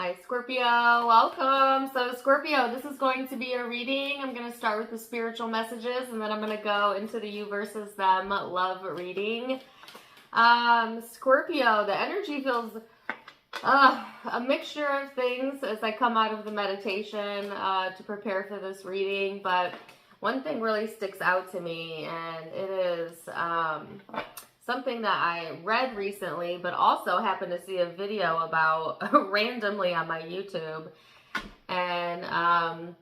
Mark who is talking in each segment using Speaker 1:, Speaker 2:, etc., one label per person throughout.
Speaker 1: Hi Scorpio, welcome. So Scorpio, this is going to be a reading. I'm going to start with the spiritual messages and then I'm going to go into the you versus them love reading. Scorpio, the energy feels a mixture of things as I come out of the meditation to prepare for this reading, but one thing really sticks out to me, and it is something that I read recently, but also happened to see a video about randomly on my YouTube. And I'm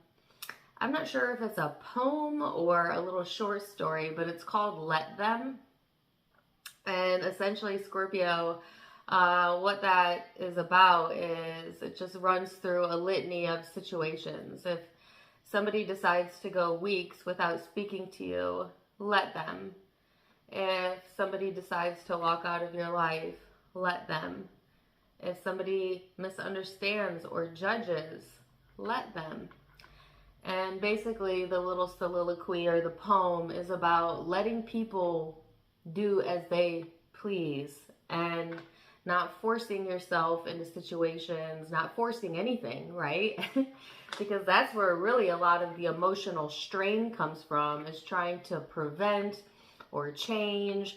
Speaker 1: not sure if it's a poem or a little short story, but it's called Let Them. And essentially, Scorpio, what that is about is it just runs through a litany of situations. If somebody decides to go weeks without speaking to you, let them. If somebody decides to walk out of your life, let them. If somebody misunderstands or judges, let them. And basically the little soliloquy or the poem is about letting people do as they please and not forcing yourself into situations, not forcing anything, right? Because that's where really a lot of the emotional strain comes from, is trying to prevent or change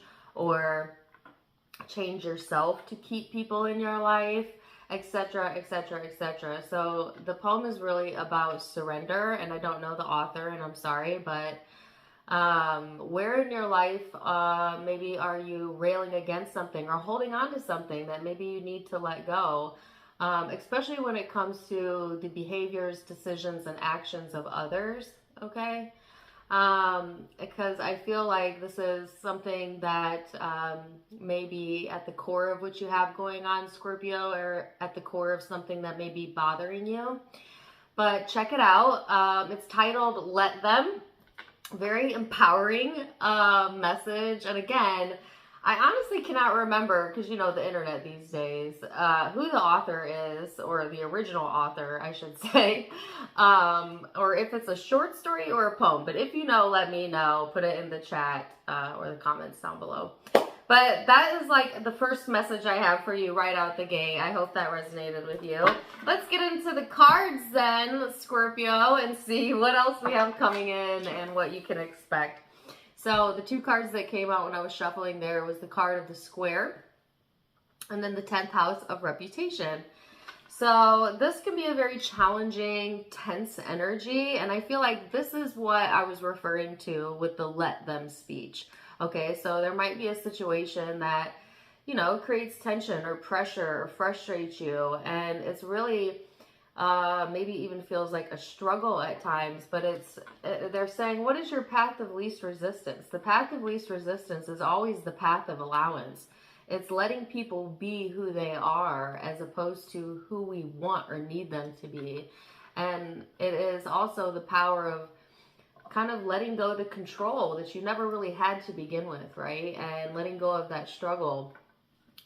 Speaker 1: yourself to keep people in your life, etc., etc., etc. So the poem is really about surrender, and I don't know the author, and I'm sorry, but where in your life maybe are you railing against something or holding on to something that maybe you need to let go, especially when it comes to the behaviors, decisions, and actions of others, okay? Because I feel like this is something that may be at the core of what you have going on, Scorpio, or at the core of something that may be bothering you. But check it out. It's titled Let Them. Very empowering message. And again, I honestly cannot remember, because you know the internet these days, who the author is, or the original author, I should say, or if it's a short story or a poem. But if you know, let me know. Put it in the chat or the comments down below. But that is like the first message I have for you right out the gate. I hope that resonated with you. Let's get into the cards then, Scorpio, and see what else we have coming in and what you can expect. So the two cards that came out when I was shuffling there was the card of the Square and then the 10th house of Reputation. So this can be a very challenging, tense energy, and I feel like this is what I was referring to with the let them speech. Okay, so there might be a situation that, you know, creates tension or pressure or frustrates you, and it's really maybe even feels like a struggle at times, but they're saying, what is your path of least resistance? The path of least resistance is always the path of allowance. It's letting people be who they are as opposed to who we want or need them to be. And it is also the power of kind of letting go of the control that you never really had to begin with, right? And letting go of that struggle.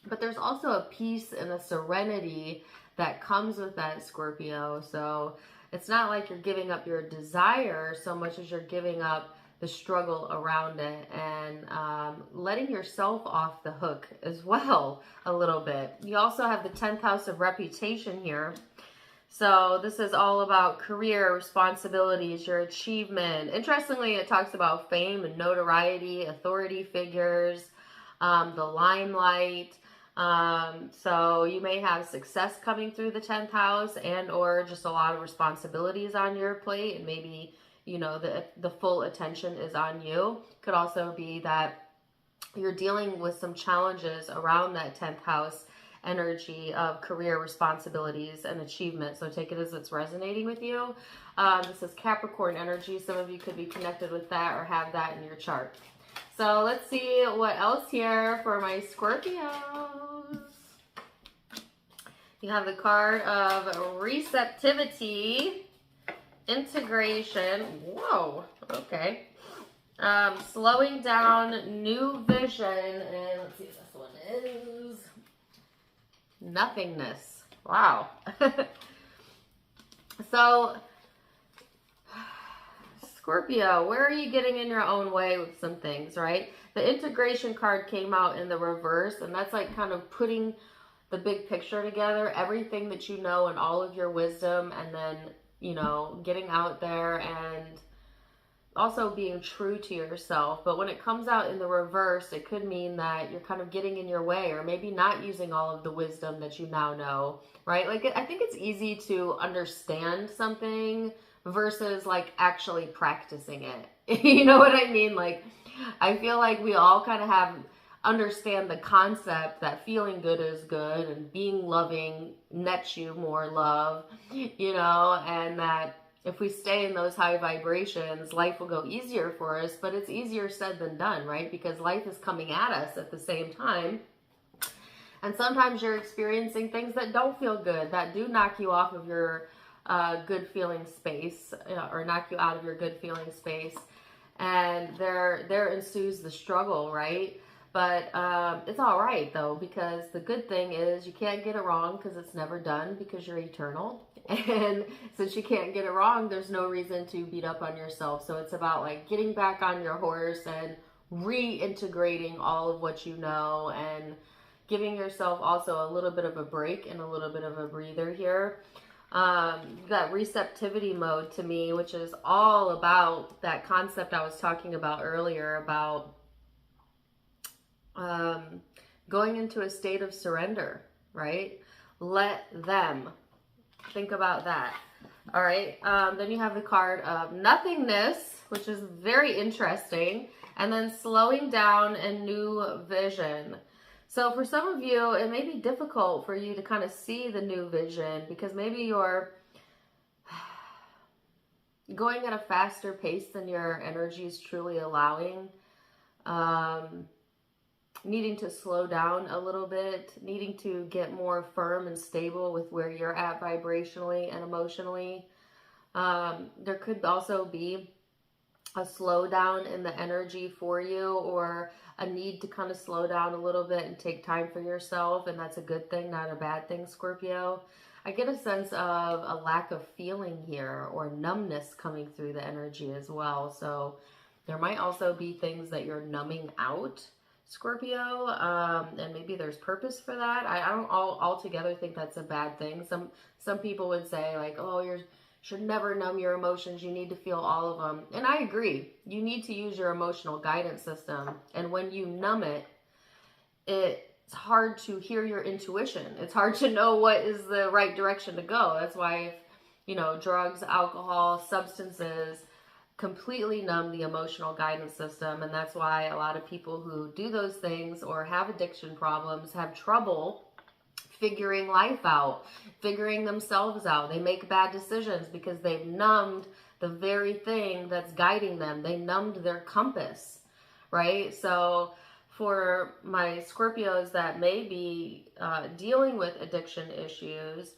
Speaker 1: But there's also a peace and a serenity that comes with that, Scorpio. So it's not like you're giving up your desire so much as you're giving up the struggle around it, and letting yourself off the hook as well a little bit. You also have the 10th house of Reputation here. So this is all about career, responsibilities, your achievement. Interestingly, it talks about fame and notoriety, authority figures, the limelight. So you may have success coming through the 10th house, and or just a lot of responsibilities on your plate, and maybe, you know, the full attention is on you. Could also be that you're dealing with some challenges around that 10th house energy of career, responsibilities, and achievement. So take it as it's resonating with you. This is Capricorn energy. Some of you could be connected with that or have that in your chart. So let's see what else here for my Scorpios. You have the card of Receptivity, Integration. Whoa, okay. Slowing down, New Vision, and let's see what this one is. Nothingness. Wow. So Scorpio, where are you getting in your own way with some things, right? The Integration card came out in the reverse, and that's like kind of putting the big picture together, everything that you know and all of your wisdom, and then, you know, getting out there and also being true to yourself. But when it comes out in the reverse, it could mean that you're kind of getting in your way, or maybe not using all of the wisdom that you now know, right? Like, I think it's easy to understand something versus like actually practicing it. You know what I mean? Like, I feel like we all kind of understand the concept that feeling good is good and being loving nets you more love, you know, and that if we stay in those high vibrations, life will go easier for us. But it's easier said than done, right? Because life is coming at us at the same time. And sometimes you're experiencing things that don't feel good, that do knock you off of your good feeling space, or knock you out of your good feeling space. And there ensues the struggle, right? But it's all right, though, because the good thing is you can't get it wrong because it's never done, because you're eternal. And since you can't get it wrong, there's no reason to beat up on yourself. So it's about like getting back on your horse and reintegrating all of what you know, and giving yourself also a little bit of a break and a little bit of a breather here. You got receptivity mode to me, which is all about that concept I was talking about earlier about going into a state of surrender, right? Let them. Think about that. All right. Then you have the card of nothingness, which is very interesting. And then slowing down and new vision. So for some of you, it may be difficult for you to kind of see the new vision, because maybe you're going at a faster pace than your energy is truly allowing. Needing to slow down a little bit, needing to get more firm and stable with where you're at vibrationally and emotionally. There could also be a slowdown in the energy for you, or a need to kind of slow down a little bit and take time for yourself. And that's a good thing, not a bad thing, Scorpio. I get a sense of a lack of feeling here, or numbness coming through the energy as well. So there might also be things that you're numbing out, Scorpio, and maybe there's purpose for that. I don't altogether think that's a bad thing. Some people would say like, oh, you should never numb your emotions. You need to feel all of them. And I agree. You need to use your emotional guidance system. And when you numb it, it's hard to hear your intuition. It's hard to know what is the right direction to go. That's why, drugs, alcohol, substances completely numb the emotional guidance system. And that's why a lot of people who do those things or have addiction problems have trouble figuring life out, figuring themselves out. They make bad decisions because they've numbed the very thing that's guiding them. They numbed their compass, right? So for my Scorpios that may be dealing with addiction issues,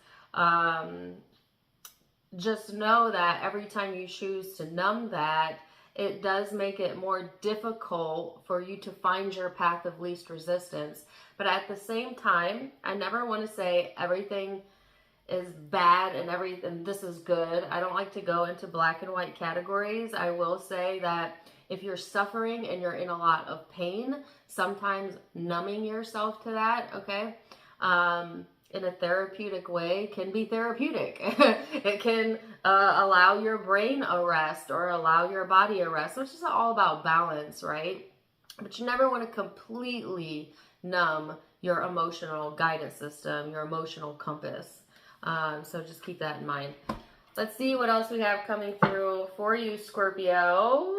Speaker 1: just know that every time you choose to numb that, it does make it more difficult for you to find your path of least resistance. But at the same time, I never want to say everything is bad and this is good. I don't like to go into black and white categories. I will say that if you're suffering and you're in a lot of pain, sometimes numbing yourself to that, okay, in a therapeutic way can be therapeutic. It can allow your brain a rest or allow your body a rest, which is all about balance, right? But you never want to completely numb your emotional guidance system, your emotional compass. So just keep that in mind. Let's see what else we have coming through for you, Scorpio.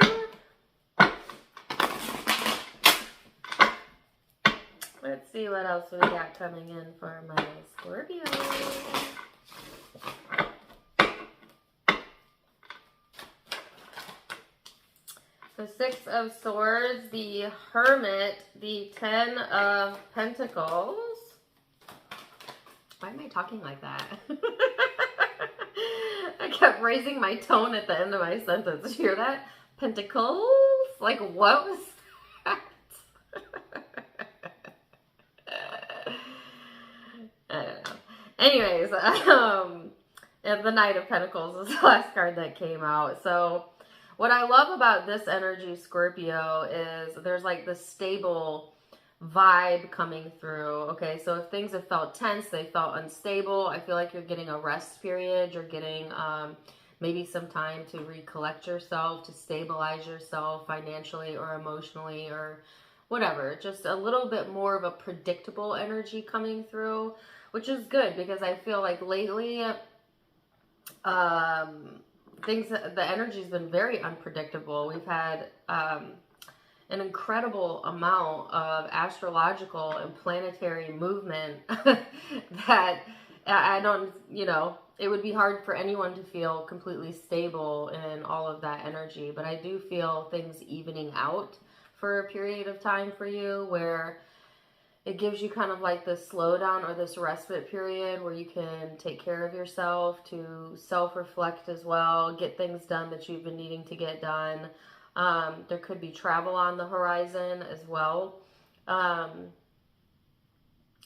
Speaker 1: Let's see what else we got coming in for my Scorpio. The Six of Swords, the Hermit, the Ten of Pentacles. Why am I talking like that? I kept raising my tone at the end of my sentence. Did you hear that? Pentacles? Like, what was that? I don't know. Anyways, the Knight of Pentacles is the last card that came out. So what I love about this energy, Scorpio, is there's like this stable vibe coming through. Okay, so if things have felt tense, they felt unstable, I feel like you're getting a rest period. You're getting maybe some time to recollect yourself, to stabilize yourself financially or emotionally or whatever. Just a little bit more of a predictable energy coming through, which is good because I feel like lately the energy's been very unpredictable. We've had an incredible amount of astrological and planetary movement that I don't, it would be hard for anyone to feel completely stable in all of that energy. But I do feel things evening out for a period of time for you, where it gives you kind of like this slowdown or this respite period where you can take care of yourself, to self-reflect as well, get things done that you've been needing to get done. There could be travel on the horizon as well. And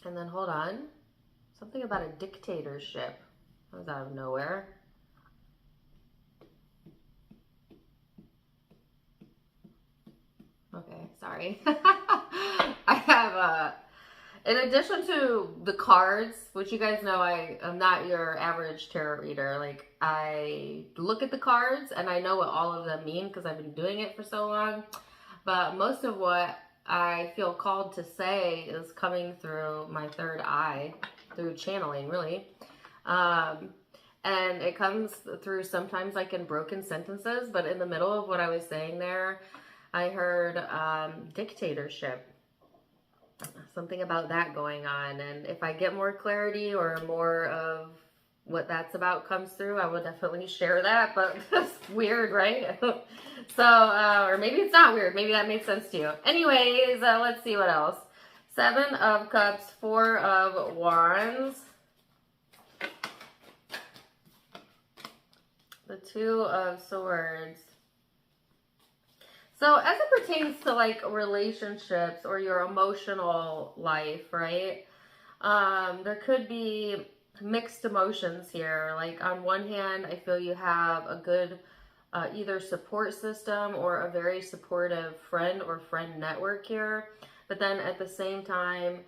Speaker 1: then hold on. Something about a dictatorship. That was out of nowhere. Okay, sorry. I have in addition to the cards, which you guys know I am not your average tarot reader. Like, I look at the cards and I know what all of them mean because I've been doing it for so long. But most of what I feel called to say is coming through my third eye, through channeling, really. And it comes through sometimes like in broken sentences, but in the middle of what I was saying there, I heard dictatorship. Something about that going on. And if I get more clarity or more of what that's about comes through, I will definitely share that. But that's weird, right? So, or maybe it's not weird. Maybe that made sense to you. Anyways, let's see what else. 7 of Cups, 4 of Wands, the 2 of Swords. So as it pertains to like relationships or your emotional life, right? There could be mixed emotions here. Like on one hand, I feel you have a good either support system or a very supportive friend or friend network here. But then at the same time,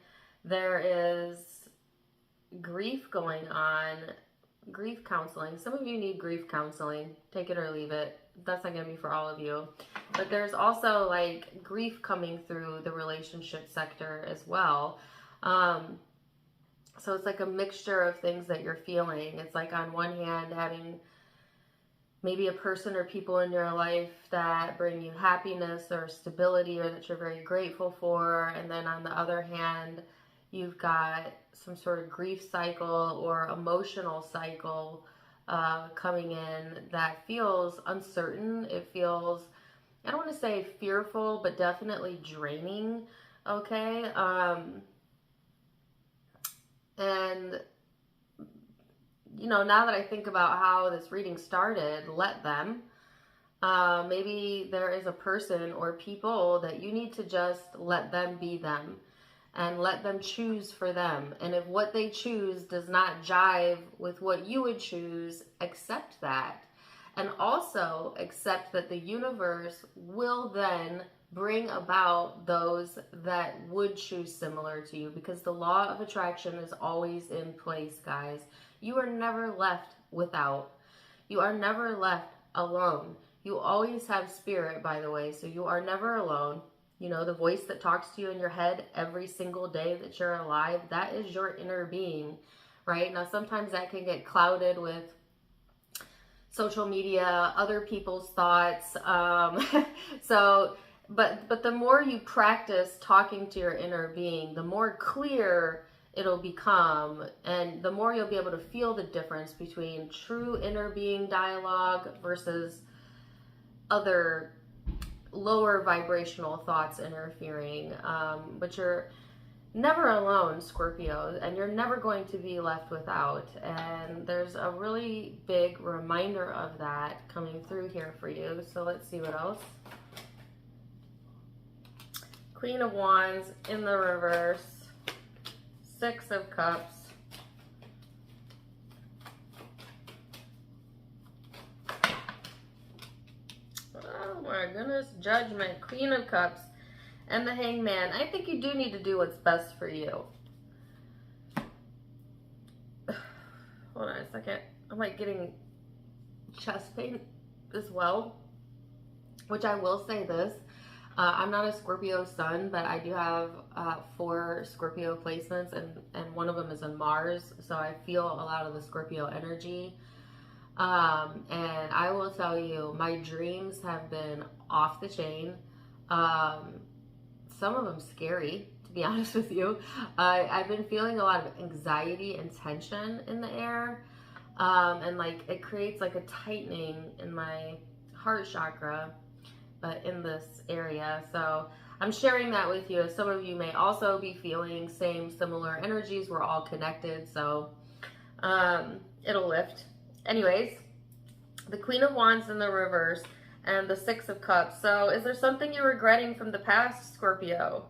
Speaker 1: there is grief going on, grief counseling. Some of you need grief counseling. Take it or leave it. That's not going to be for all of you. But there's also like grief coming through the relationship sector as well. So it's like a mixture of things that you're feeling. It's like on one hand having maybe a person or people in your life that bring you happiness or stability or that you're very grateful for. And then on the other hand, you've got some sort of grief cycle or emotional cycle coming in that feels uncertain. It feels, I don't want to say fearful, but definitely draining. Okay. And now that I think about how this reading started, let them. Maybe there is a person or people that you need to just let them be them and let them choose for them. And if what they choose does not jive with what you would choose, accept that. And also accept that the universe will then bring about those that would choose similar to you, because the law of attraction is always in place, guys. You are never left without. You are never left alone. You always have spirit, by the way, so you are never alone. The voice that talks to you in your head every single day that you're alive, that is your inner being, right? Now, sometimes that can get clouded with social media, other people's thoughts. But the more you practice talking to your inner being, the more clear it'll become, and the more you'll be able to feel the difference between true inner being dialogue versus other lower vibrational thoughts interfering. But you're never alone, Scorpio, and you're never going to be left without. And there's a really big reminder of that coming through here for you. So let's see what else. Queen of Wands in the reverse, 6 of Cups, oh my goodness, Judgment, Queen of Cups, And the Hangman. I think you do need to do what's best for you. Hold on a second. I'm like getting chest pain as well. Which I will say this. I'm not a Scorpio sun, but I do have 4 Scorpio placements, and one of them is in Mars. So I feel a lot of the Scorpio energy. And I will tell you, my dreams have been off the chain. Some of them scary, to be honest with you. I've been feeling a lot of anxiety and tension in the air. And like it creates like a tightening in my heart chakra, but in this area. So I'm sharing that with you. Some of you may also be feeling similar energies. We're all connected. So it'll lift. Anyways, the Queen of Wands in the reverse and the 6 of Cups. So is there something you're regretting from the past, Scorpio?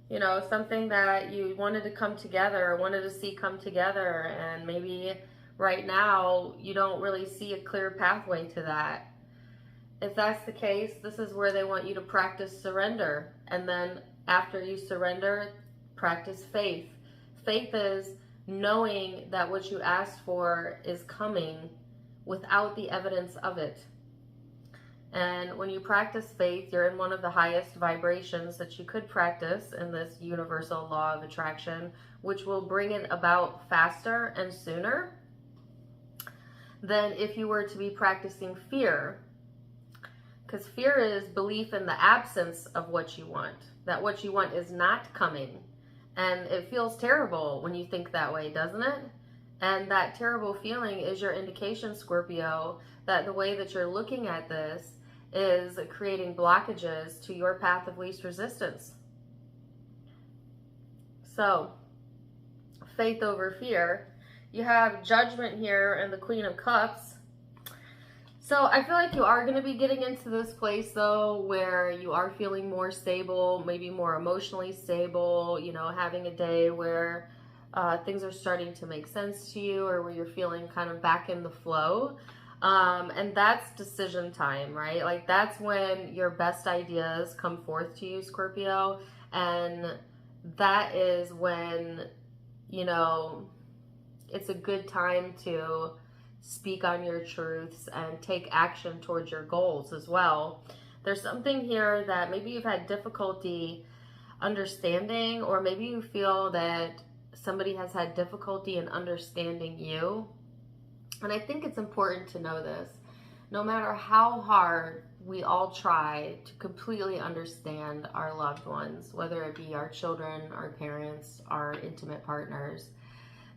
Speaker 1: You know, something that you wanted to come together, wanted to see come together, and maybe right now you don't really see a clear pathway to that. If that's the case, this is where they want you to practice surrender. And then after you surrender, practice faith. Faith is knowing that what you asked for is coming without the evidence of it. And when you practice faith, you're in one of the highest vibrations that you could practice in this universal law of attraction, which will bring it about faster and sooner than if you were to be practicing fear. Because fear is belief in the absence of what you want, that what you want is not coming. And it feels terrible when you think that way, doesn't it? And that terrible feeling is your indication, Scorpio, that the way that you're looking at this is creating blockages to your path of least resistance. So, faith over fear. You have Judgment here and the Queen of Cups. So I feel like you are going to be getting into this place, though, where you are feeling more stable, maybe more emotionally stable, you know, having a day where things are starting to make sense to you, or where you're feeling kind of back in the flow. And that's decision time, right? Like that's when your best ideas come forth to you, Scorpio. And that is when, you know, it's a good time to speak on your truths and take action towards your goals as well. There's something here that maybe you've had difficulty understanding, or maybe you feel that somebody has had difficulty in understanding you. And I think it's important to know this. No matter how hard we all try to completely understand our loved ones, whether it be our children, our parents, our intimate partners,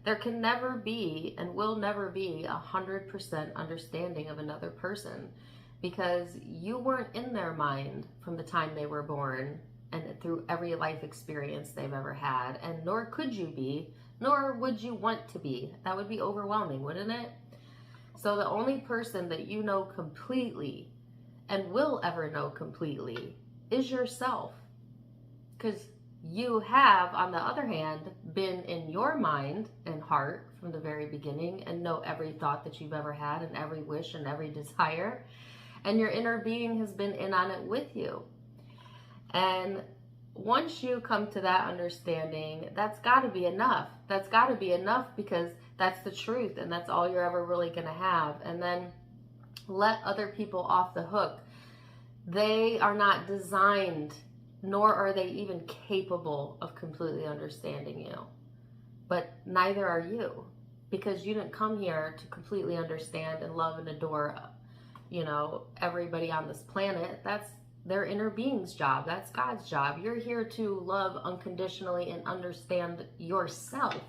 Speaker 1: there can never be and will never be 100% understanding of another person, because you weren't in their mind from the time they were born and through every life experience they've ever had, and nor could you be, nor would you want to be. That would be overwhelming, wouldn't it? So the only person that you know completely and will ever know completely is yourself. Because you have, on the other hand, been in your mind and heart from the very beginning and know every thought that you've ever had and every wish and every desire. And your inner being has been in on it with you. And once you come to that understanding, that's got to be enough. That's got to be enough, because that's the truth and that's all you're ever really going to have. And then let other people off the hook. They are not designed, nor are they even capable of completely understanding you. But neither are you, because you didn't come here to completely understand and love and adore, you know, everybody on this planet. That's their inner being's job. That's God's job. You're here to love unconditionally and understand yourself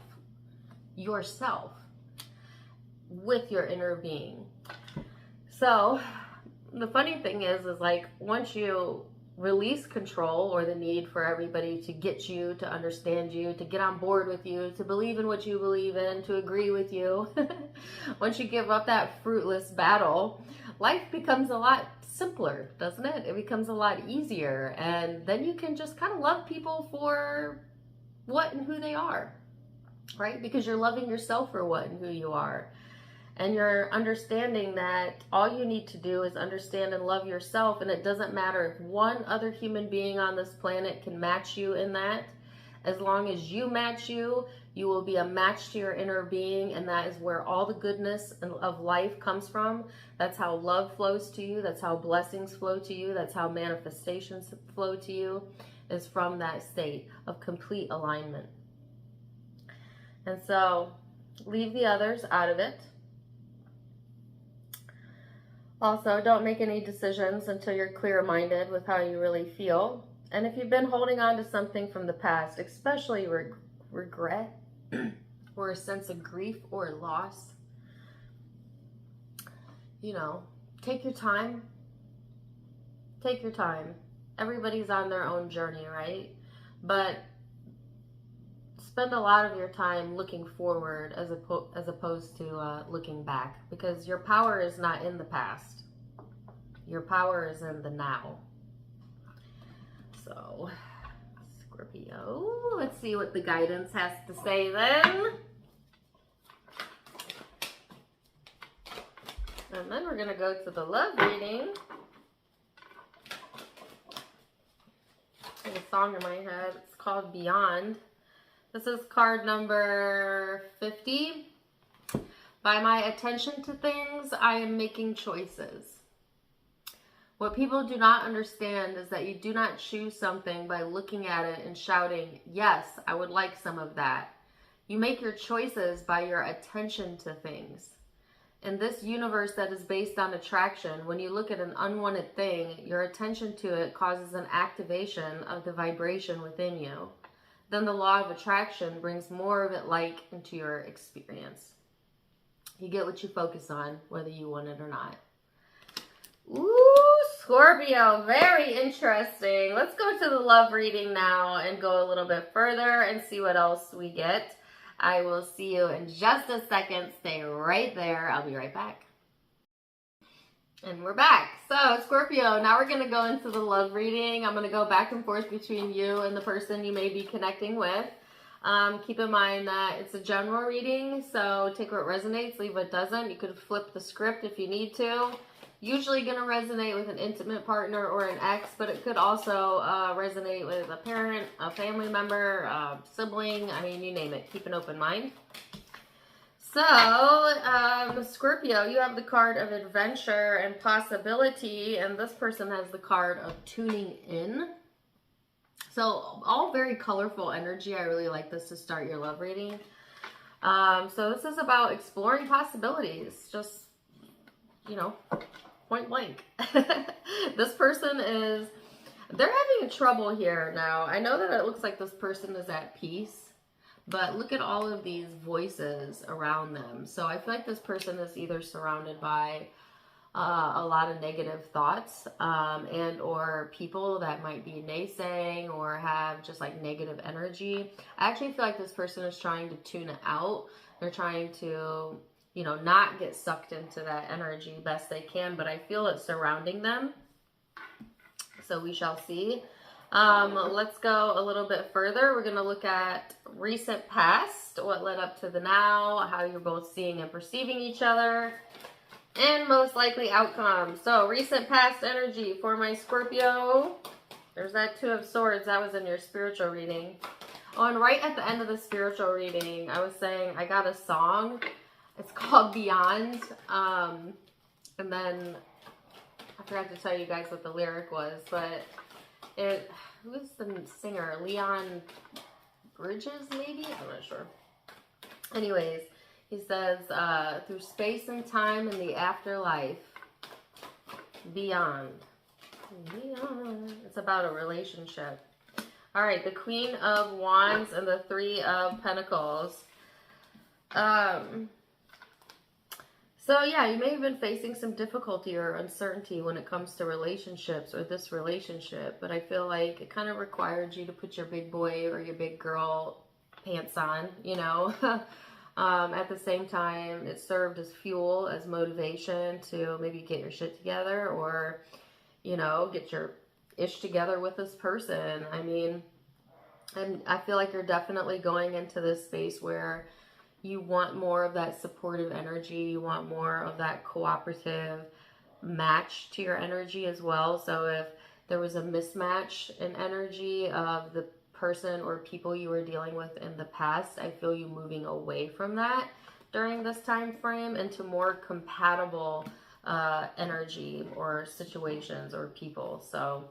Speaker 1: with your inner being. So the funny thing is like once you release control or the need for everybody to get you, to understand you, to get on board with you, to believe in what you believe in, to agree with you, once you give up that fruitless battle, life becomes a lot simpler, doesn't it? It becomes a lot easier. And then you can just kind of love people for what and who they are, right? Because you're loving yourself for what and who you are. And you're understanding that all you need to do is understand and love yourself. And it doesn't matter if one other human being on this planet can match you in that. As long as you match you, you will be a match to your inner being. And that is where all the goodness of life comes from. That's how love flows to you. That's how blessings flow to you. That's how manifestations flow to you, is from that state of complete alignment. And so leave the others out of it. Also, don't make any decisions until you're clear-minded with how you really feel. And if you've been holding on to something from the past, especially regret or a sense of grief or loss, you know, take your time. Take your time. Everybody's on their own journey, right? But spend a lot of your time looking forward as opposed to looking back, because your power is not in the past. Your power is in the now. So, Scorpio, let's see what the guidance has to say then. And then we're going to go to the love reading. There's a song in my head. It's called Beyond. This is card number 50. By my attention to things, I am making choices. What people do not understand is that you do not choose something by looking at it and shouting, yes, I would like some of that. You make your choices by your attention to things. In this universe that is based on attraction, when you look at an unwanted thing, your attention to it causes an activation of the vibration within you. Then the law of attraction brings more of it like into your experience. You get what you focus on, whether you want it or not. Ooh, Scorpio, very interesting. Let's go to the love reading now and go a little bit further and see what else we get. I will see you in just a second. Stay right there. I'll be right back. And we're back. So, Scorpio, now we're going to go into the love reading. I'm going to go back and forth between you and the person you may be connecting with. Keep in mind that it's a general reading, so take what resonates, leave what doesn't. You could flip the script if you need to. Usually going to resonate with an intimate partner or an ex, but it could also resonate with a parent, a family member, a sibling. I mean, you name it. Keep an open mind. So, Scorpio, you have the card of adventure and possibility, and this person has the card of tuning in. So, all very colorful energy. I really like this to start your love reading. So, this is about exploring possibilities. Just, you know, point blank. This person is, they're having trouble here now. I know that it looks like this person is at peace, but look at all of these voices around them. So I feel like this person is either surrounded by a lot of negative thoughts and or people that might be naysaying or have just like negative energy. I actually feel like this person is trying to tune it out. They're trying to, you know, not get sucked into that energy best they can, but I feel it surrounding them. So we shall see. Let's go a little bit further. We're going to look at recent past, what led up to the now, how you're both seeing and perceiving each other, and most likely outcome. So recent past energy for my Scorpio. There's that Two of Swords. That was in your spiritual reading. Oh, and right at the end of the spiritual reading, I was saying I got a song. It's called Beyond. And then I forgot to tell you guys what the lyric was, but who is the singer? Leon Bridges, maybe? I'm not sure. Anyways, he says, through space and time and the afterlife, beyond. Beyond. It's about a relationship. All right, the Queen of Wands and the Three of Pentacles. So yeah, you may have been facing some difficulty or uncertainty when it comes to relationships or this relationship, but I feel like it kind of required you to put your big boy or your big girl pants on, you know. At the same time, it served as fuel, as motivation to maybe get your shit together or, you know, get your ish together with this person. I mean, and I feel like you're definitely going into this space where you want more of that supportive energy. You want more of that cooperative match to your energy as well. So if there was a mismatch in energy of the person or people you were dealing with in the past, I feel you moving away from that during this time frame into more compatible energy or situations or people. So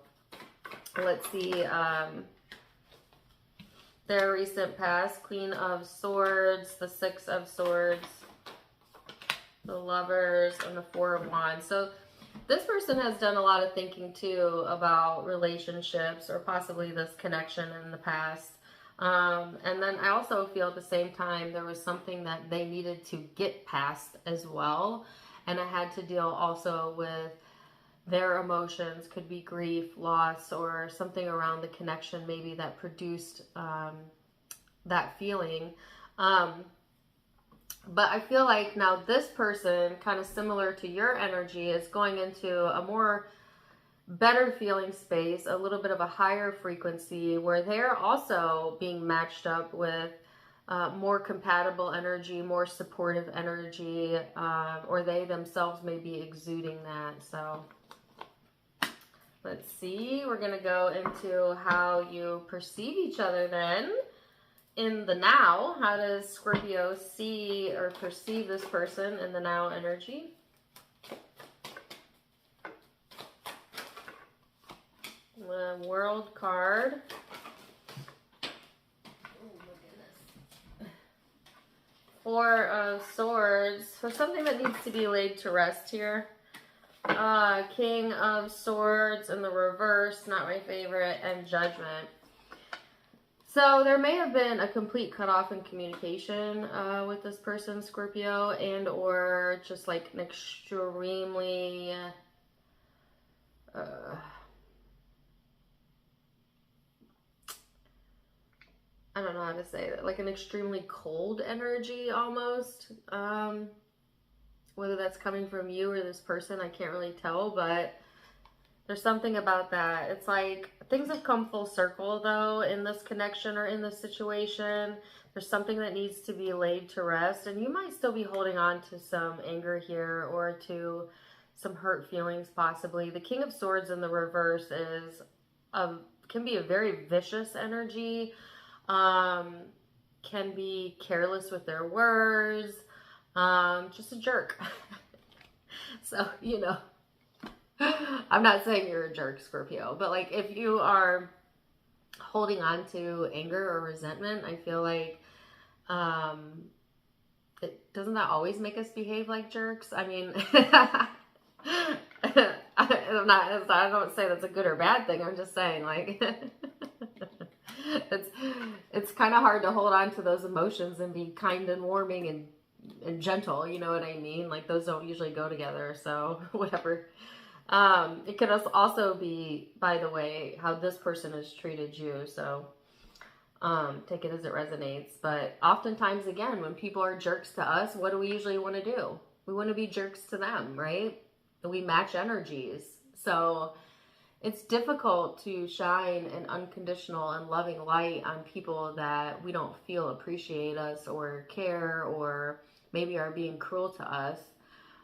Speaker 1: let's see their recent past. Queen of Swords, the Six of Swords, the Lovers, and the Four of Wands. So this person has done a lot of thinking too about relationships or possibly this connection in the past. And then I also feel at the same time there was something that they needed to get past as well. And I had to deal also with their emotions, could be grief, loss, or something around the connection maybe that produced that feeling. But I feel like now this person, kind of similar to your energy, is going into a more better feeling space, a little bit of a higher frequency, where they're also being matched up with more compatible energy, more supportive energy, or they themselves may be exuding that. So let's see, we're going to go into how you perceive each other then. In the now, how does Scorpio see or perceive this person in the now energy? The World card. Oh my goodness. Four of Swords. So something that needs to be laid to rest here. King of Swords in the reverse, not my favorite, and Judgment. So there may have been a complete cutoff in communication with this person, Scorpio, and or just like an extremely I don't know how to say that, like an extremely cold energy almost. Whether that's coming from you or this person, I can't really tell, but there's something about that. It's like things have come full circle though in this connection or in this situation. There's something that needs to be laid to rest, and you might still be holding on to some anger here or to some hurt feelings possibly. The King of Swords in the reverse can be a very vicious energy, can be careless with their words, just a jerk. So, you know, I'm not saying you're a jerk, Scorpio, but like if you are holding on to anger or resentment, I feel like doesn't that always make us behave like jerks? I mean, I don't say that's a good or bad thing. I'm just saying like it's kind of hard to hold on to those emotions and be kind and warming and gentle, you know what I mean? Like those don't usually go together, so whatever. It could also be, by the way, how this person has treated you, so take it as it resonates. But oftentimes, again, when people are jerks to us, what do we usually want to do? We want to be jerks to them, right? We match energies. So it's difficult to shine an unconditional and loving light on people that we don't feel appreciate us or care or maybe are being cruel to us.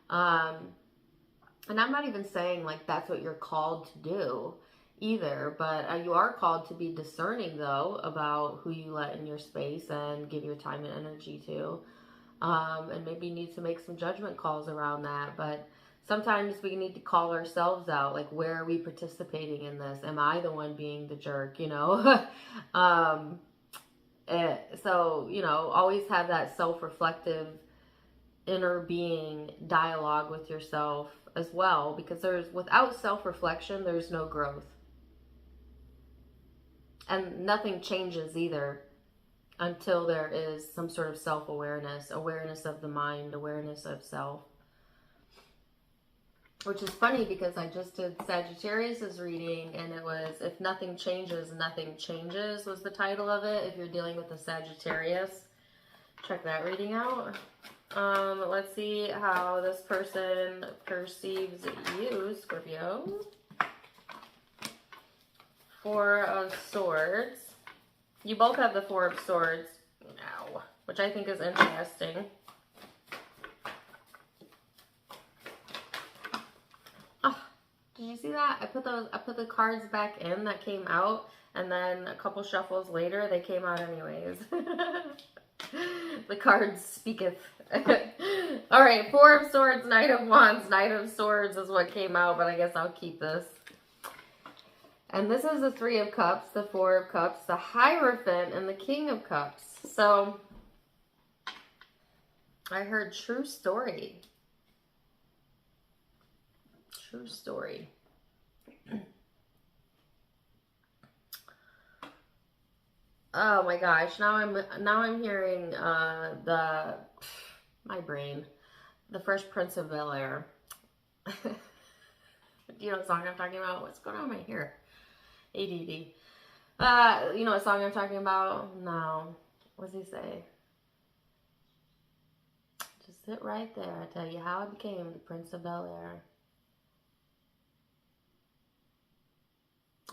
Speaker 1: And I'm not even saying like that's what you're called to do either, but you are called to be discerning though about who you let in your space and give your time and energy to. And maybe you need to make some judgment calls around that. But sometimes we need to call ourselves out, like, where are we participating in this? Am I the one being the jerk, you know? So, you know, always have that self-reflective inner being dialogue with yourself as well, because without self-reflection, there's no growth. And nothing changes either until there is some sort of self-awareness, awareness of the mind, awareness of self. Which is funny because I just did Sagittarius's reading, and it was If Nothing Changes, Nothing Changes was the title of it. If you're dealing with a Sagittarius, check that reading out. Let's see how this person perceives you, Scorpio. Four of Swords. You both have the Four of Swords. Ow. which I think is interesting. Oh, did you see that? I put the cards back in that came out, and then a couple shuffles later, they came out anyways. The cards speaketh. All right, Four of Swords, Knight of Wands, Knight of Swords is what came out, but I guess I'll keep this. And this is the Three of Cups, the Four of Cups, the Hierophant, and the King of Cups. So, I heard true story. True story. Oh my gosh, now I'm hearing my brain, the Fresh Prince of Bel-Air. Do you know what song I'm talking about? What's going on with my hair? ADD. You know what song I'm talking about? No. What does he say? Just sit right there. I tell you how I became the Prince of Bel-Air.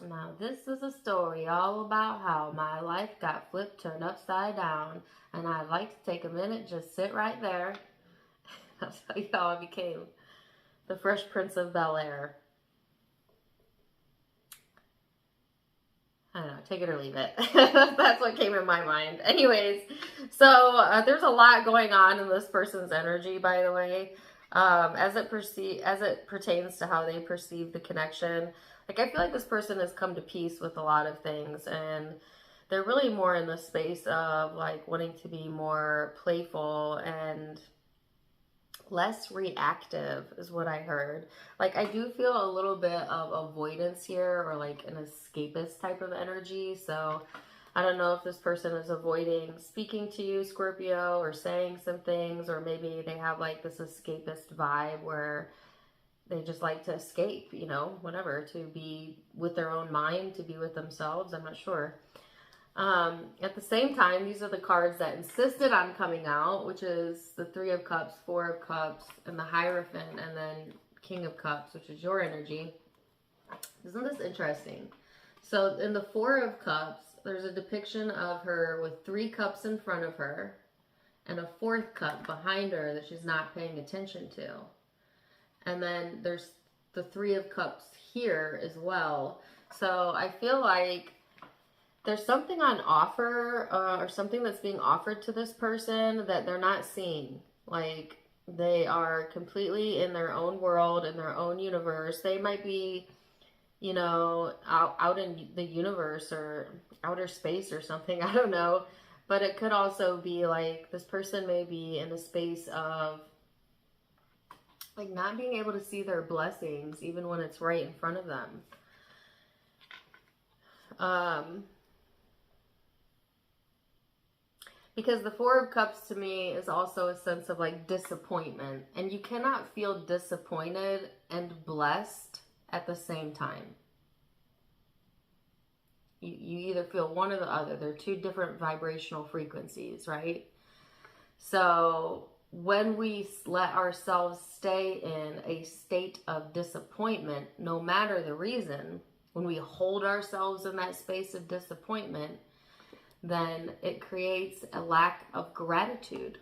Speaker 1: Now, this is a story all about how my life got flipped, turned upside down, and I'd like to take a minute, just sit right there. I'll tell you how I became the Fresh Prince of Bel-Air. I don't know, take it or leave it. That's what came in my mind. Anyways, so there's a lot going on in this person's energy, by the way, as it pertains to how they perceive the connection. Like, I feel like this person has come to peace with a lot of things, and they're really more in the space of, like, wanting to be more playful and less reactive is what I heard. Like, I do feel a little bit of avoidance here, or, like, an escapist type of energy. So, I don't know if this person is avoiding speaking to you, Scorpio, or saying some things, or maybe they have, like, this escapist vibe where they just like to escape, you know, whatever, to be with their own mind, to be with themselves. I'm not sure. At the same time, these are the cards that insisted on coming out, which is the Three of Cups, Four of Cups, and the Hierophant, and then King of Cups, which is your energy. Isn't this interesting? So in the Four of Cups, there's a depiction of her with 3 cups in front of her and a 4th cup behind her that she's not paying attention to. And then there's the Three of Cups here as well. So I feel like there's something on offer, or something that's being offered to this person that they're not seeing. Like, they are completely in their own world, in their own universe. They might be, you know, out in the universe or outer space or something. I don't know. But it could also be like this person may be in a space of, like, not being able to see their blessings even when it's right in front of them. Because the Four of Cups to me is also a sense of, like, disappointment. And you cannot feel disappointed and blessed at the same time. You either feel one or the other. They're 2 different vibrational frequencies, right? So when we let ourselves stay in a state of disappointment, no matter the reason, when we hold ourselves in that space of disappointment, then it creates a lack of gratitude.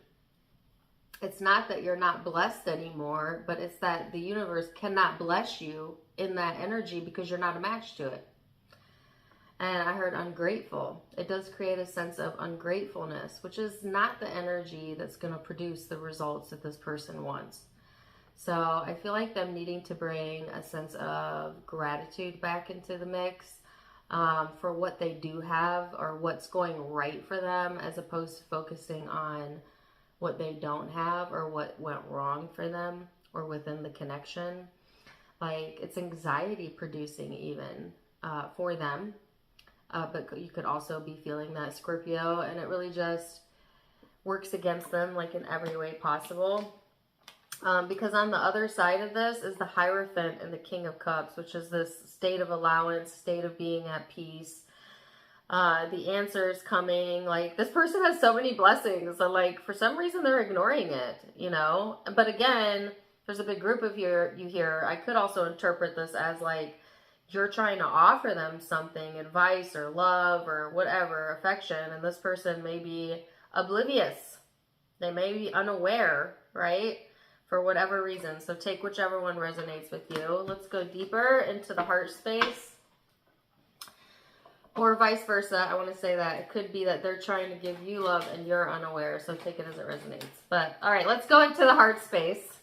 Speaker 1: It's not that you're not blessed anymore, but it's that the universe cannot bless you in that energy because you're not a match to it. And I heard ungrateful. It does create a sense of ungratefulness, which is not the energy that's going to produce the results that this person wants. So I feel like them needing to bring a sense of gratitude back into the mix for what they do have or what's going right for them, as opposed to focusing on what they don't have or what went wrong for them or within the connection. Like, it's anxiety producing even for them. But you could also be feeling that, Scorpio, and it really just works against them, like, in every way possible. Because on the other side of this is the Hierophant and the King of Cups, which is this state of allowance, state of being at peace. The answers coming. Like, this person has so many blessings, and, like, for some reason they're ignoring it, you know? But again, there's a big group of you here. I could also interpret this as, like, you're trying to offer them something, advice or love or whatever, affection, and this person may be oblivious. They may be unaware, right? For whatever reason. So take whichever one resonates with you. Let's go deeper into the heart space. Or vice versa. I want to say that it could be that they're trying to give you love and you're unaware. So take it as it resonates. But all right, let's go into the heart space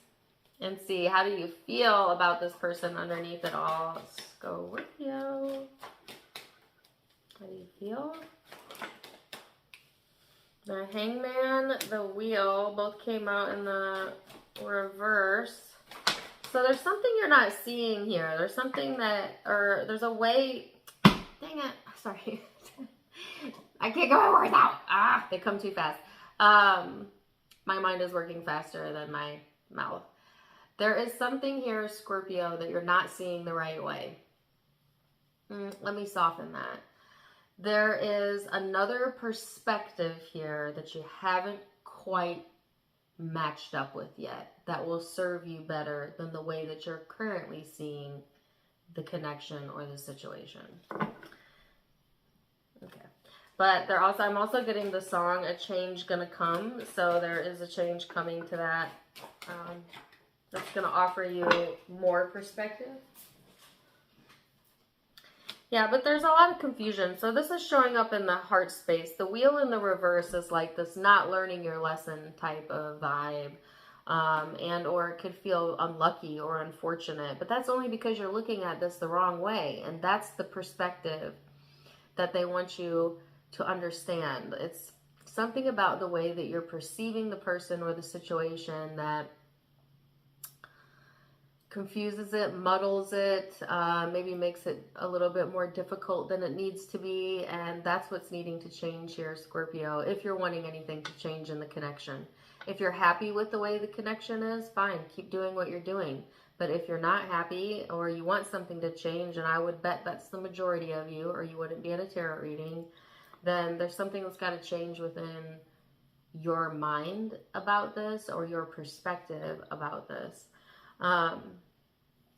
Speaker 1: and see, how do you feel about this person underneath it all? Scorpio. How do you feel? The Hangman, the Wheel, both came out in the reverse. So there's something you're not seeing here. There's something that, or there's a way, dang it, sorry. I can't get my words out. They come too fast. My mind is working faster than my mouth. There is something here, Scorpio, that you're not seeing the right way. Let me soften that. There is another perspective here that you haven't quite matched up with yet that will serve you better than the way that you're currently seeing the connection or the situation. Okay. But I'm also getting the song, A Change Gonna Come. So there is a change coming to that. That's going to offer you more perspective. Yeah, but there's a lot of confusion. So this is showing up in the heart space. The Wheel in the reverse is like this not learning your lesson type of vibe. And or it could feel unlucky or unfortunate. But that's only because you're looking at this the wrong way. And that's the perspective that they want you to understand. It's something about the way that you're perceiving the person or the situation that confuses it, muddles it, maybe makes it a little bit more difficult than it needs to be. And that's what's needing to change here, Scorpio, if you're wanting anything to change in the connection. If you're happy with the way the connection is, fine, keep doing what you're doing. But if you're not happy or you want something to change, and I would bet that's the majority of you, or you wouldn't be at a tarot reading, then there's something that's got to change within your mind about this or your perspective about this.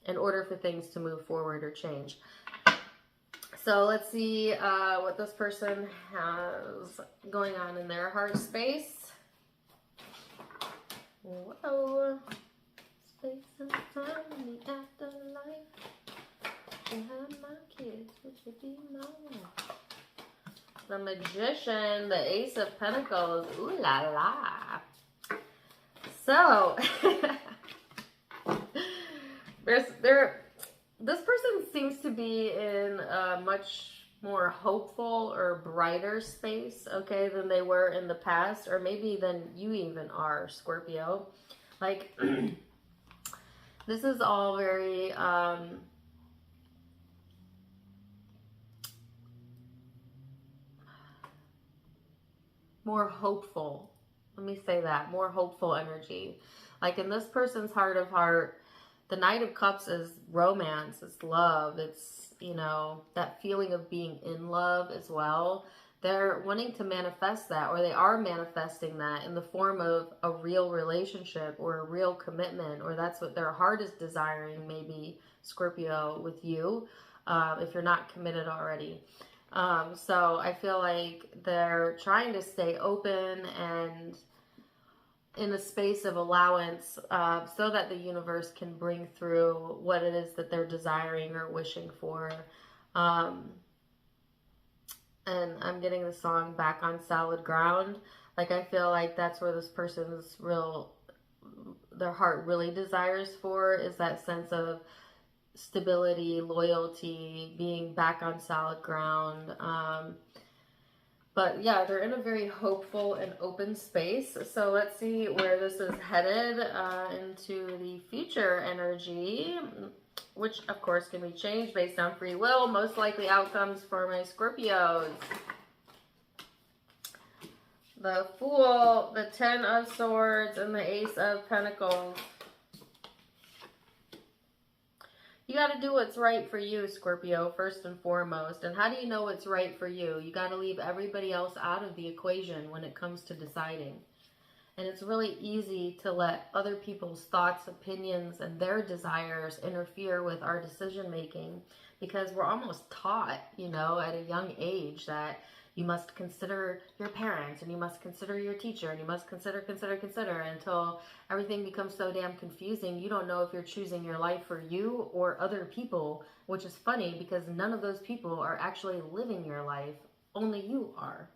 Speaker 1: In order for things to move forward or change. So let's see what this person has going on in their heart space. Whoa. Space and time in the afterlife. You have my kids, would you be my wife? The Magician, the Ace of Pentacles. Ooh la la. So... This person seems to be in a much more hopeful or brighter space, okay, than they were in the past, or maybe than you even are, Scorpio. Like, this is all very, more hopeful. Let me say that, more hopeful energy. Like in this person's heart of heart, the Knight of Cups is romance, it's love, it's, you know, that feeling of being in love as well. They're wanting to manifest that, or they are manifesting that in the form of a real relationship or a real commitment, or that's what their heart is desiring, maybe, Scorpio, with you, if you're not committed already. So I feel like they're trying to stay open and in a space of allowance, so that the universe can bring through what it is that they're desiring or wishing for. And I'm getting the song Back on Solid Ground. Like, I feel like that's where this person's their heart really desires for, is that sense of stability, loyalty, being back on solid ground. But yeah, they're in a very hopeful and open space. So let's see where this is headed into the future energy, which of course can be changed based on free will. Most likely outcomes for my Scorpios. The Fool, the Ten of Swords, and the Ace of Pentacles. You got to do what's right for you, Scorpio, first and foremost. And how do you know what's right for you? You got to leave everybody else out of the equation when it comes to deciding. And it's really easy to let other people's thoughts, opinions, and their desires interfere with our decision making, because we're almost taught, you know, at a young age that you must consider your parents, and you must consider your teacher, and you must consider until everything becomes so damn confusing. You don't know if you're choosing your life for you or other people, which is funny because none of those people are actually living your life. Only you are.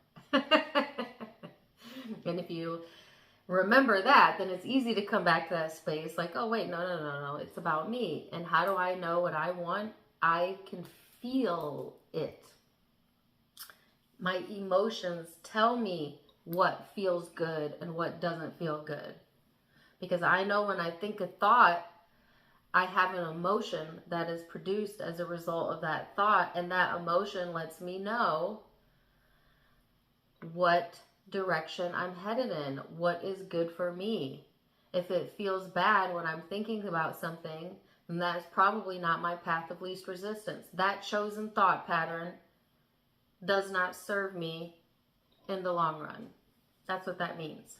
Speaker 1: And if you remember that, then it's easy to come back to that space like, oh, wait, no. It's about me. And how do I know what I want? I can feel it. My emotions tell me what feels good and what doesn't feel good. Because I know when I think a thought, I have an emotion that is produced as a result of that thought. And that emotion lets me know what direction I'm headed in, what is good for me. If it feels bad when I'm thinking about something, then that is probably not my path of least resistance. That chosen thought pattern does not serve me in the long run. That's what that means.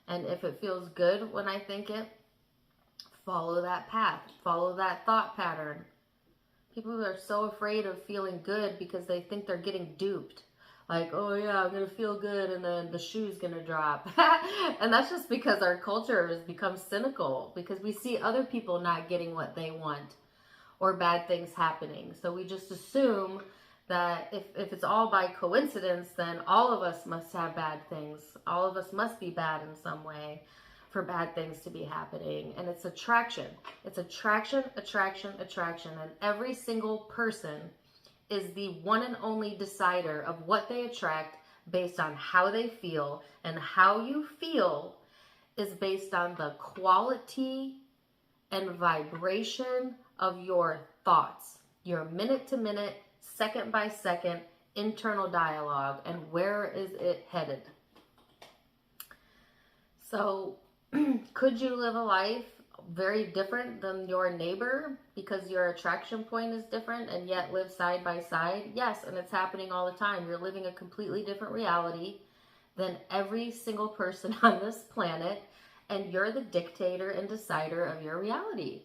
Speaker 1: And if it feels good when I think it, follow that path, follow that thought pattern. People are so afraid of feeling good because they think they're getting duped. Like, oh yeah, I'm going to feel good and then the shoe's going to drop. And that's just because our culture has become cynical because we see other people not getting what they want or bad things happening. So we just assume that if it's all by coincidence, then all of us must have bad things. All of us must be bad in some way for bad things to be happening. And it's attraction. It's attraction. And every single person is the one and only decider of what they attract based on how they feel. And how you feel is based on the quality and vibration of your thoughts, your minute to minute, second by second internal dialogue, and where is it headed. So could you live a life very different than your neighbor because your attraction point is different and yet live side by side? Yes, and it's happening all the time. You're living a completely different reality than every single person on this planet, and you're the dictator and decider of your reality.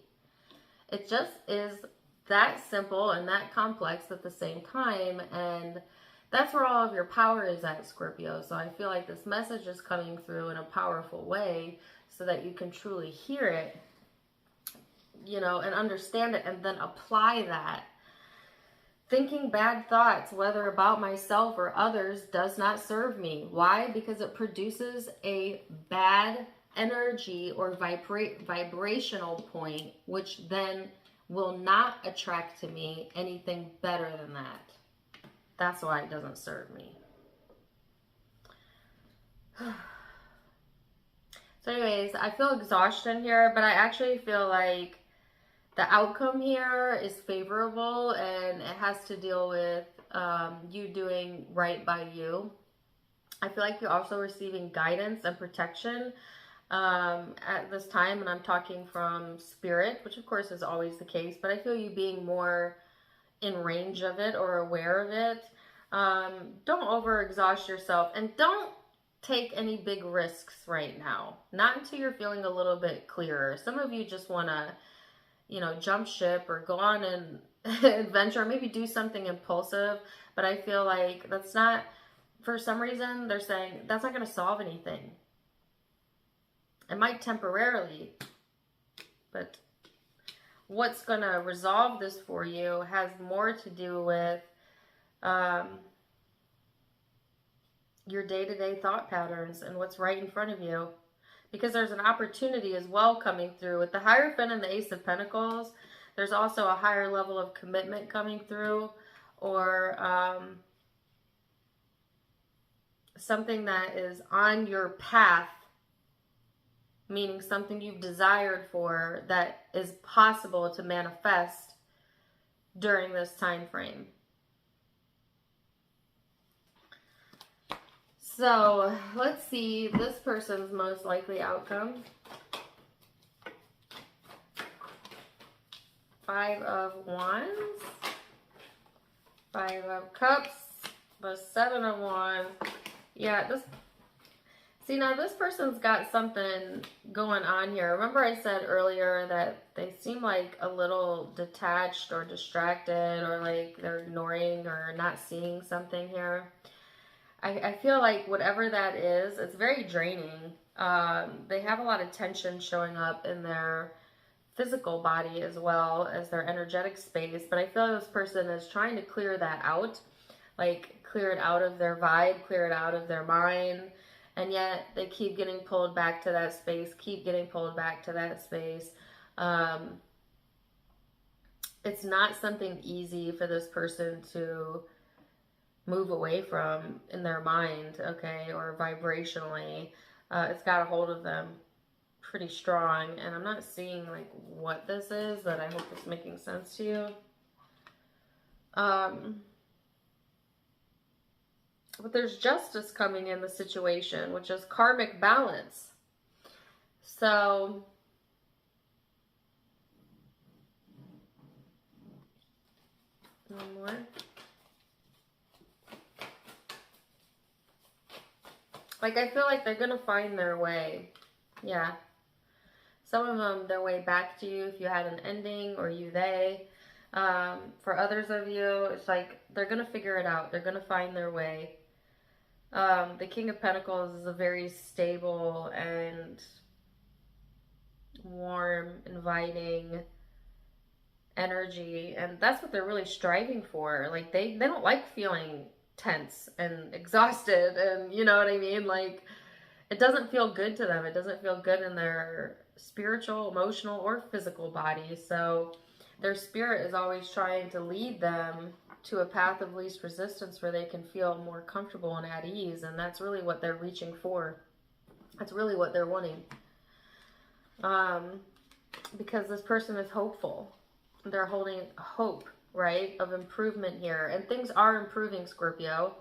Speaker 1: It just is that simple and that complex at the same time, and that's where all of your power is at, Scorpio. So I feel like this message is coming through in a powerful way so that you can truly hear it, you know, and understand it, and then apply that. Thinking bad thoughts, whether about myself or others, does not serve me. Why? Because it produces a bad energy or vibrational point, which then will not attract to me anything better than that. That's why it doesn't serve me. So anyways, I feel exhaustion here, but I actually feel like the outcome here is favorable, and it has to deal with you doing right by you. I feel like you're also receiving guidance and protection at this time, and I'm talking from spirit, which of course is always the case, but I feel you being more in range of it or aware of it. Don't overexhaust yourself, and don't take any big risks right now. Not until you're feeling a little bit clearer. Some of you just want to, you know, jump ship or go on an adventure, or maybe do something impulsive, but I feel like that's not, for some reason, they're saying that's not going to solve anything. It might temporarily, but what's going to resolve this for you has more to do with your day-to-day thought patterns and what's right in front of you. Because there's an opportunity as well coming through. With the Hierophant and the Ace of Pentacles, there's also a higher level of commitment coming through, or something that is on your path, meaning something you've desired for that is possible to manifest during this time frame. So let's see this person's most likely outcome. 5 of Wands, 5 of Cups, the 7 of Wands. Yeah, this person's got something going on here. Remember I said earlier that they seem like a little detached or distracted, or like they're ignoring or not seeing something here. I feel like whatever that is, it's very draining. They have a lot of tension showing up in their physical body as well as their energetic space. But I feel this person is trying to clear that out, like clear it out of their vibe, clear it out of their mind. And yet they keep getting pulled back to that space, keep getting pulled back to that space. It's not something easy for this person to move away from in their mind, okay, or vibrationally. It's got a hold of them pretty strong, and I'm not seeing like what this is, but I hope it's making sense to you. But there's justice coming in the situation, which is karmic balance. So one more. Like, I feel like they're going to find their way. Yeah. Some of them, their way back to you if you had an ending, or you, they. For others of you, it's like they're going to figure it out. They're going to find their way. The King of Pentacles is a very stable and warm, inviting energy. And that's what they're really striving for. Like, they don't like feeling tense and exhausted, and you know what I mean? Like, it doesn't feel good to them. It doesn't feel good in their spiritual, emotional, or physical body. So their spirit is always trying to lead them to a path of least resistance where they can feel more comfortable and at ease. And that's really what they're reaching for. That's really what they're wanting. Because this person is hopeful. They're holding hope, right, of improvement here. And things are improving, Scorpio.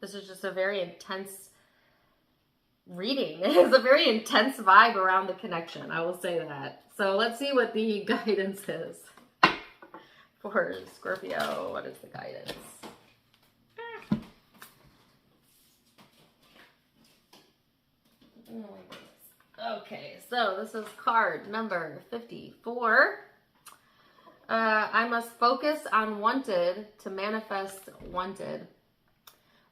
Speaker 1: This is just a very intense reading. It's a very intense vibe around the connection. I will say that. So let's see what the guidance is for Scorpio. What is the guidance? Okay, so this is card number 54. I must focus on wanted to manifest wanted.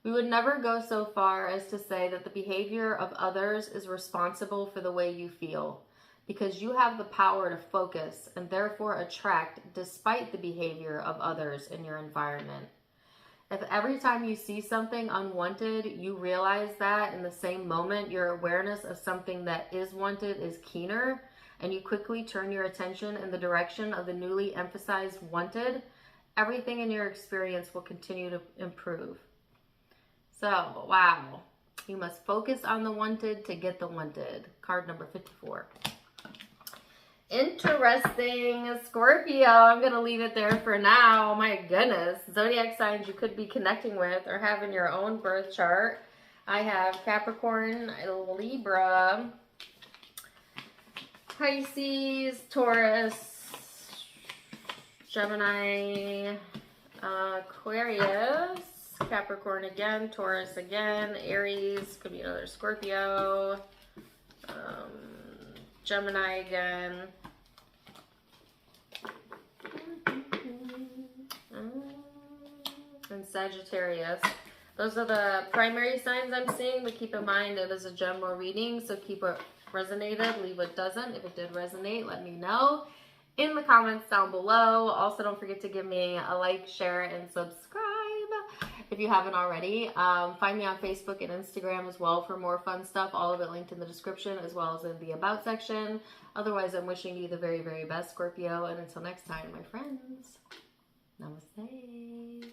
Speaker 1: We would never go so far as to say that the behavior of others is responsible for the way you feel, because you have the power to focus and therefore attract despite the behavior of others in your environment. If every time you see something unwanted, you realize that in the same moment, your awareness of something that is wanted is keener, and you quickly turn your attention in the direction of the newly emphasized wanted, everything in your experience will continue to improve. So, wow. You must focus on the wanted to get the wanted. Card number 54. Interesting, Scorpio. I'm going to leave it there for now. My goodness. Zodiac signs you could be connecting with or have in your own birth chart. I have Capricorn, Libra, Pisces, Taurus, Gemini, Aquarius, Capricorn again, Taurus again, Aries, could be another Scorpio, Gemini again, and Sagittarius. Those are the primary signs I'm seeing, but keep in mind it is a general reading, so keep what resonated, leave what doesn't. If it did resonate, let me know in the comments down below. Also, don't forget to give me a like, share, and subscribe if you haven't already. Find me on Facebook and Instagram as well for more fun stuff. All of it linked in the description as well as in the About section. Otherwise, I'm wishing you the very, very best, Scorpio. And until next time, my friends, namaste.